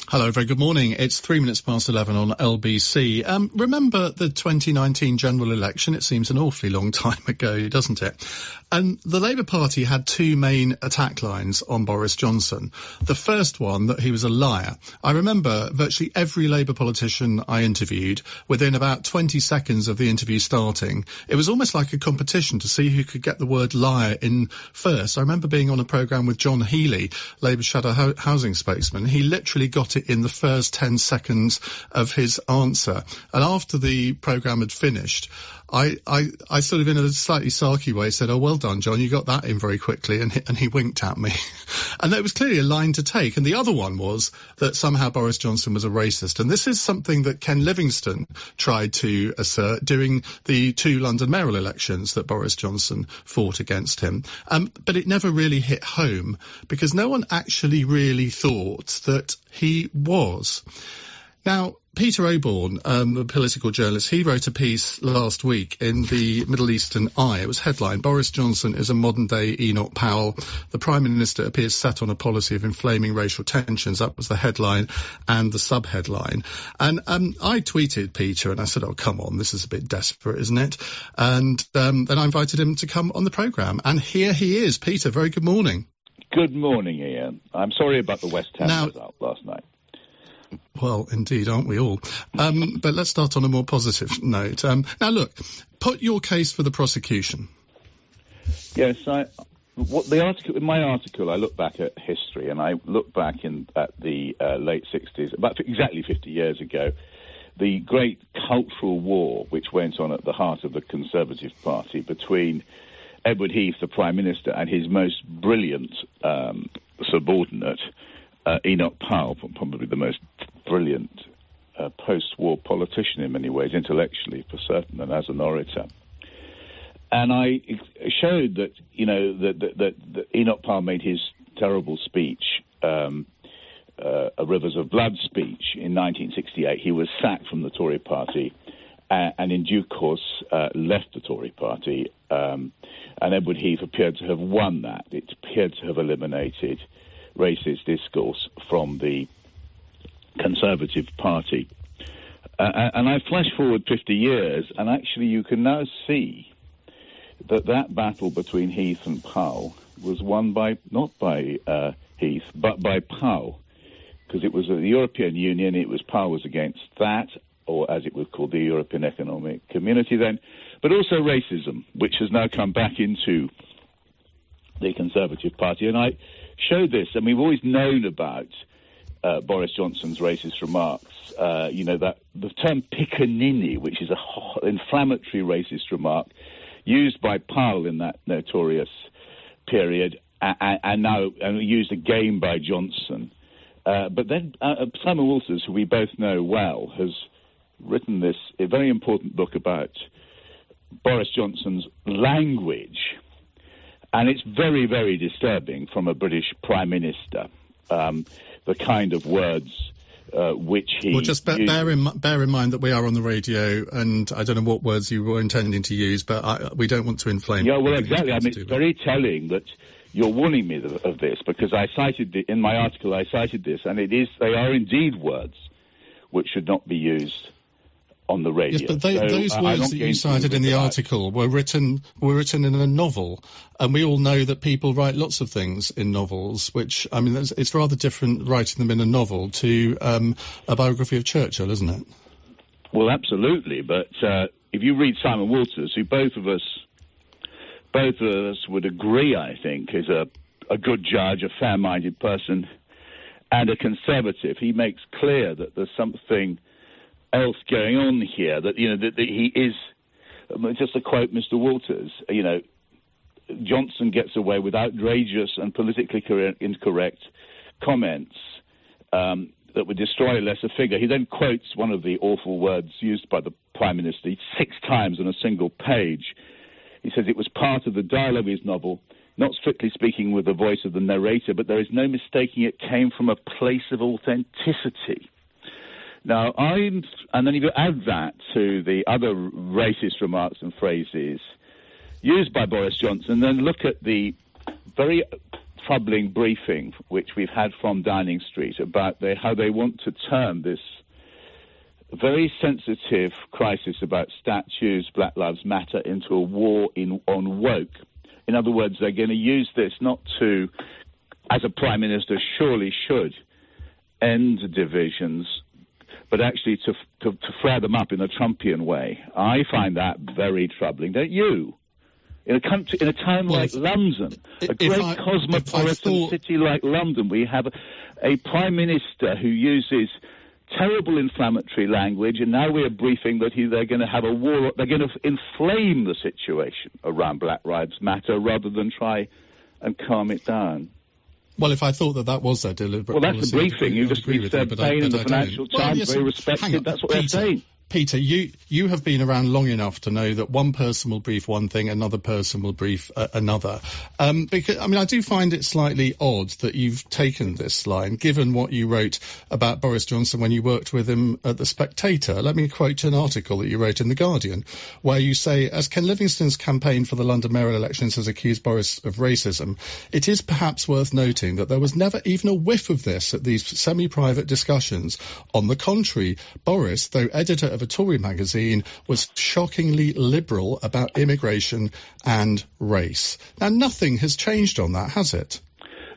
Hello, very good morning. It's 3 minutes past 11 on LBC. Remember the 2019 general election? It seems an awfully long time ago, doesn't it? And the Labour Party had two main attack lines on Boris Johnson. The first one, that he was a liar. I remember virtually every Labour politician I interviewed, within about 20 seconds of the interview starting, it was almost like a competition to see who could get the word liar in first. I remember being on a programme with John Healey, Labour's shadow housing spokesman. He literally got it in the first 10 seconds of his answer. And after the programme had finished, I sort of in a slightly sarky way said, "Oh, well done, John, you got that in very quickly," and he winked at me. And that was clearly a line to take. And the other one was that somehow Boris Johnson was a racist. And this is something that Ken Livingstone tried to assert during the two London mayoral elections that Boris Johnson fought against him. But it never really hit home because no one actually really thought that he was. Now, Peter Oborne, the political journalist, he wrote a piece last week in the Middle Eastern Eye. It was headlined, "Boris Johnson is a modern-day Enoch Powell. The Prime Minister appears set on a policy of inflaming racial tensions." That was the headline and the sub-headline. And I tweeted Peter and I said, "Oh, come on, this is a bit desperate, isn't it?" And then I invited him to come on the programme. And here he is. Peter, very good morning. Good morning, Ian. I'm sorry about the West Ham result last night. Well, indeed, aren't we all? But let's start on a more positive note. Now, look, put your case for the prosecution. Yes, in my article, I look back at history, and I look back at the late 60s, about exactly 50 years ago, the great cultural war which went on at the heart of the Conservative Party between Edward Heath, the Prime Minister, and his most brilliant subordinate, Enoch Powell, probably the most brilliant post-war politician in many ways, intellectually for certain, and as an orator. And I showed that, that Enoch Powell made his terrible speech, a Rivers of Blood speech, in 1968. He was sacked from the Tory party and in due course left the Tory party. And Edward Heath appeared to have won that. It appeared to have eliminated racist discourse from the Conservative Party. And I flash forward 50 years, and actually you can now see that battle between Heath and Powell was won not by Heath, but by Powell, because it was the European Union. Powell was against that, or as it was called, the European Economic Community then, but also racism, which has now come back into the Conservative Party. And I showed this, and we've always known about Boris Johnson's racist remarks, that the term pickaninny, which is an inflammatory racist remark used by Powell in that notorious period, and now used again by Johnson. But then Simon Walters, who we both know well, has written a very important book about Boris Johnson's language. And it's very, very disturbing from a British Prime Minister, the kind of words which he... Well, just bear in mind that we are on the radio, and I don't know what words you were intending to use, but we don't want to inflame... Yeah, well, exactly. I mean, it's very telling that you're warning me of this, because in my article I cited this, and they are indeed words which should not be used on the radio. Yes, but those words that you cited in the article were written in a novel, and we all know that people write lots of things in novels, which, I mean, it's rather different writing them in a novel to a biography of Churchill, isn't it? Well, absolutely, but if you read Simon Walters, who both of us would agree, I think, is a good judge, a fair-minded person, and a conservative, he makes clear that there's something else going on here, that he is, just to quote Mr. Walters, Johnson gets away with outrageous and politically incorrect comments that would destroy a lesser figure. He then quotes one of the awful words used by the Prime Minister 6 times on a single page. He says it was part of the dialogue of his novel, not strictly speaking with the voice of the narrator, but there is no mistaking it came from a place of authenticity. Now, and then if you add that to the other racist remarks and phrases used by Boris Johnson, then look at the very troubling briefing which we've had from Downing Street about how they want to turn this very sensitive crisis about statues, Black Lives Matter, into a war on woke. In other words, they're going to use this not to, as a Prime Minister surely should, end divisions, but actually to flare them up in a Trumpian way. I find that very troubling, don't you? In a town like London, a great cosmopolitan city like London, we have a Prime Minister who uses terrible inflammatory language, and now we're briefing that they're going to have a war. They're going to inflame the situation around Black Lives Matter rather than try and calm it down. Well, if I thought that was their deliberate policy... Well, that's the briefing. You just read said Bain in the Financial Times, very respected. That's what they're saying. Peter, you have been around long enough to know that one person will brief one thing, another person will brief another. Because I do find it slightly odd that you've taken this line, given what you wrote about Boris Johnson when you worked with him at The Spectator. Let me quote an article that you wrote in The Guardian, where you say, as Ken Livingstone's campaign for the London mayoral elections has accused Boris of racism, it is perhaps worth noting that there was never even a whiff of this at these semi-private discussions. On the contrary, Boris, though editor of a Tory magazine, was shockingly liberal about immigration and race. Now, nothing has changed on that, has it?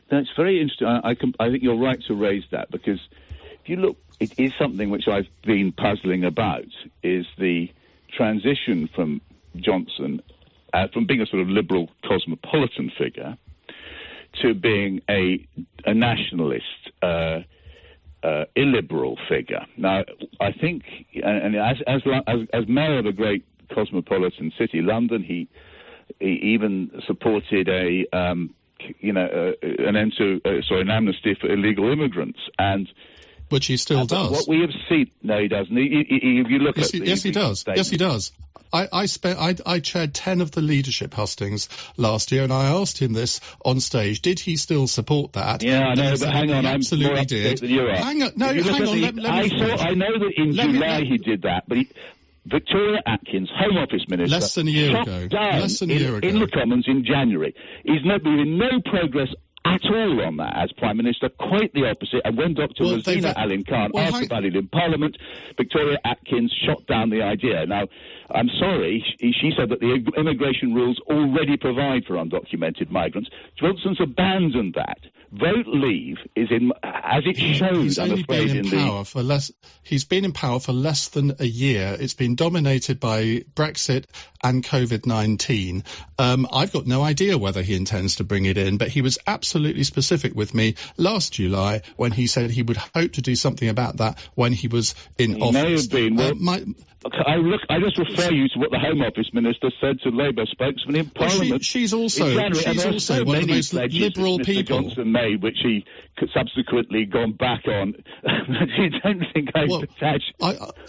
That's very interesting. I think you're right to raise that, because if you look, it is something which I've been puzzling about, is the transition from Johnson, from being a sort of liberal cosmopolitan figure to being a nationalist, illiberal figure. Now, I think, and as mayor of a great cosmopolitan city, London, he even supported an amnesty for illegal immigrants, and which he still does. What we have seen, no, he doesn't. If you look at yes, he does. Yes, he does. I chaired 10 of the leadership hustings last year, and I asked him this on stage. Did he still support that? Yeah, I know, but hang on, absolutely did. Hang on, I know that in July he did that, but Victoria Atkins, Home Office Minister, less than a year ago, in the Commons in January. He's made no progress at all on that as Prime Minister, quite the opposite. And when Dr. Rosina Allen Khan asked about it in Parliament, Victoria Atkins shot down the idea. Now, I'm sorry, she said that the immigration rules already provide for undocumented migrants. Johnson's abandoned that. Vote Leave is as it shows, I'm afraid, He's been in power for less than a year. It's been dominated by Brexit and COVID-19. I've got no idea whether he intends to bring it in, but he was absolutely specific with me last July when he said he would hope to do something about that when he was in office. May have been. I just refer you to what the Home Office Minister said to Labour spokesman in Parliament. She's also one of the most liberal people. Johnson made, which he could subsequently gone back on. I don't think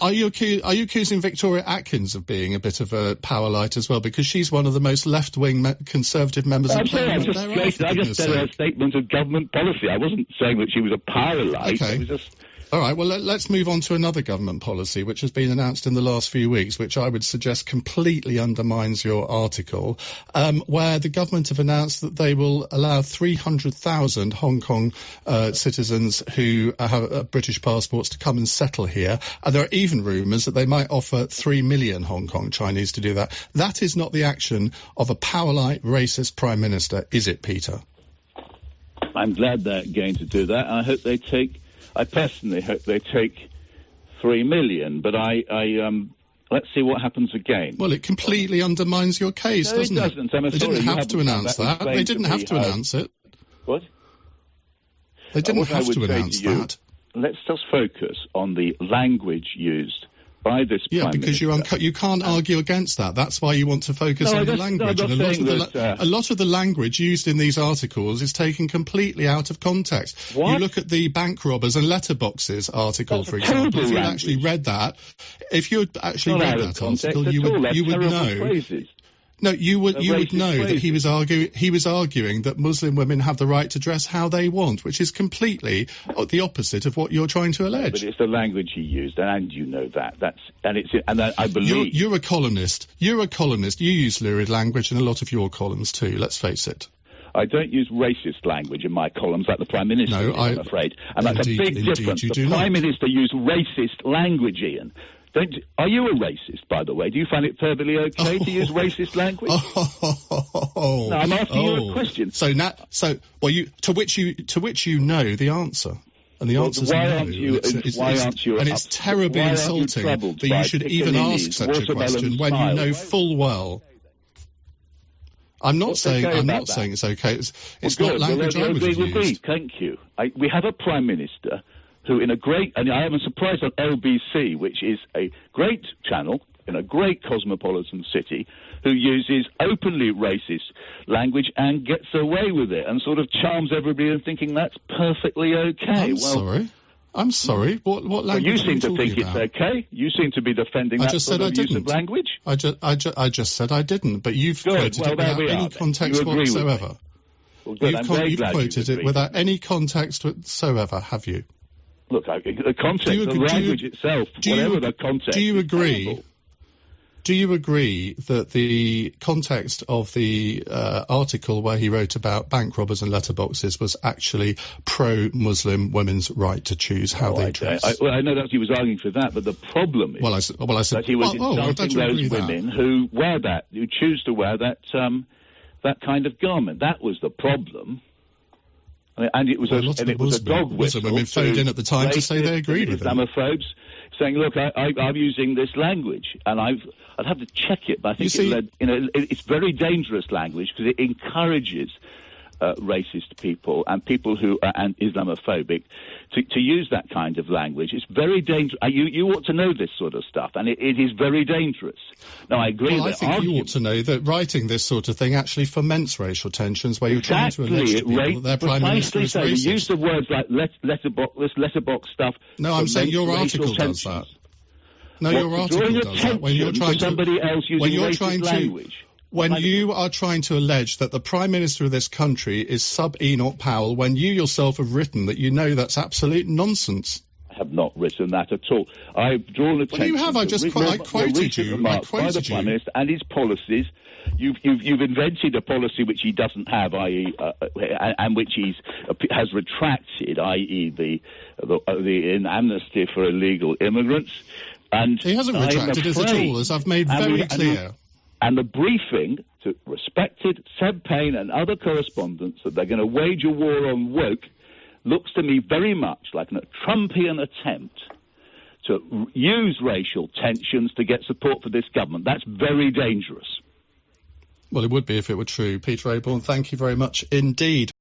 Are you accusing Victoria Atkins of being a bit of a power light as well? Because she's one of the most left-wing Conservative members of Parliament. I just said a statement of government policy. I wasn't saying that she was a power light. Okay. It was just... All right, well, let's move on to another government policy which has been announced in the last few weeks, which I would suggest completely undermines your article, where the government have announced that they will allow 300,000 Hong Kong citizens who have British passports to come and settle here. And there are even rumours that they might offer 3 million Hong Kong Chinese to do that. That is not the action of a power-light, racist Prime Minister, is it, Peter? I'm glad they're going to do that. I personally hope they take 3 million, but let's see what happens again. Well, it completely undermines your case, doesn't it? No, it doesn't. They didn't have to announce that. They didn't have to announce it. What? They didn't have to announce that. Let's just focus on the language used by this Prime Minister. Because you can't argue against that. That's why you want to focus on the language. And a lot of the language used in these articles is taken completely out of context. What? You look at the bank robbers and letterboxes article, for example. If you actually read that, article, you would know. Phrases. No, you would know that he was arguing that Muslim women have the right to dress how they want, which is completely the opposite of what you're trying to allege. But it's the language he used, and you know that. I believe you're a columnist. You use lurid language in a lot of your columns too. Let's face it. I don't use racist language in my columns like the Prime Minister, I'm afraid. And that's a big difference. The Prime Minister used racist language, Iain. Are you a racist, by the way? Do you find it perfectly okay to use racist language? No, I'm asking you a question. To which you know the answer. And the answer is no. And it's terribly insulting that you should even ask such a question when you know full well. I'm not saying it's okay. It's not language I would have used. Thank you. We have a Prime Minister who, and I am surprised on LBC, which is a great channel in a great cosmopolitan city, who uses openly racist language and gets away with it and sort of charms everybody into thinking that's perfectly okay. I'm sorry. What language? You seem to think it's okay. You seem to be defending that sort of use of language. I just said I didn't, but you've quoted it without any context whatsoever. You've quoted it without any context whatsoever, have you? Look, the context, the language itself, whatever the context. Do you agree? Do you agree that the context of the article where he wrote about bank robbers and letterboxes was actually pro-Muslim women's right to choose how they dress? I know that he was arguing for that, but the problem is that he was insulting those women who wear that, who choose to wear that kind of garment. That was the problem. And it was a dog whistle. Women phoned in at the time to say they agreed with him. Islamophobes saying, "Look, I'm using this language," and I'd have to check it, but I think it's very dangerous language because it encourages racist people and people who are Islamophobic to use that kind of language. It's very dangerous. You ought to know this sort of stuff, and it is very dangerous. Now, I agree. Well, I think you ought to know that writing this sort of thing actually foments racial tensions, where you're trying to allege to people that their Prime Minister is racist. The use of words like letterbox stuff. No, I'm saying your article does that. No, your article does that. When you're trying to somebody else using racist language. When you are trying to allege that the Prime Minister of this country is sub-Enoch Powell, when you yourself have written that you know that's absolute nonsense. I have not written that at all. I've drawn attention. Well, you have. I quoted you. By the Prime Minister and his policies. You've invented a policy which he doesn't have, i.e., and which has retracted, i.e., the amnesty for illegal immigrants. And he hasn't retracted it at all, as I've made very clear. And the briefing to respected Seb Payne and other correspondents that they're going to wage a war on woke looks to me very much like a Trumpian attempt to use racial tensions to get support for this government. That's very dangerous. Well, it would be if it were true. Peter Oborne, thank you very much indeed.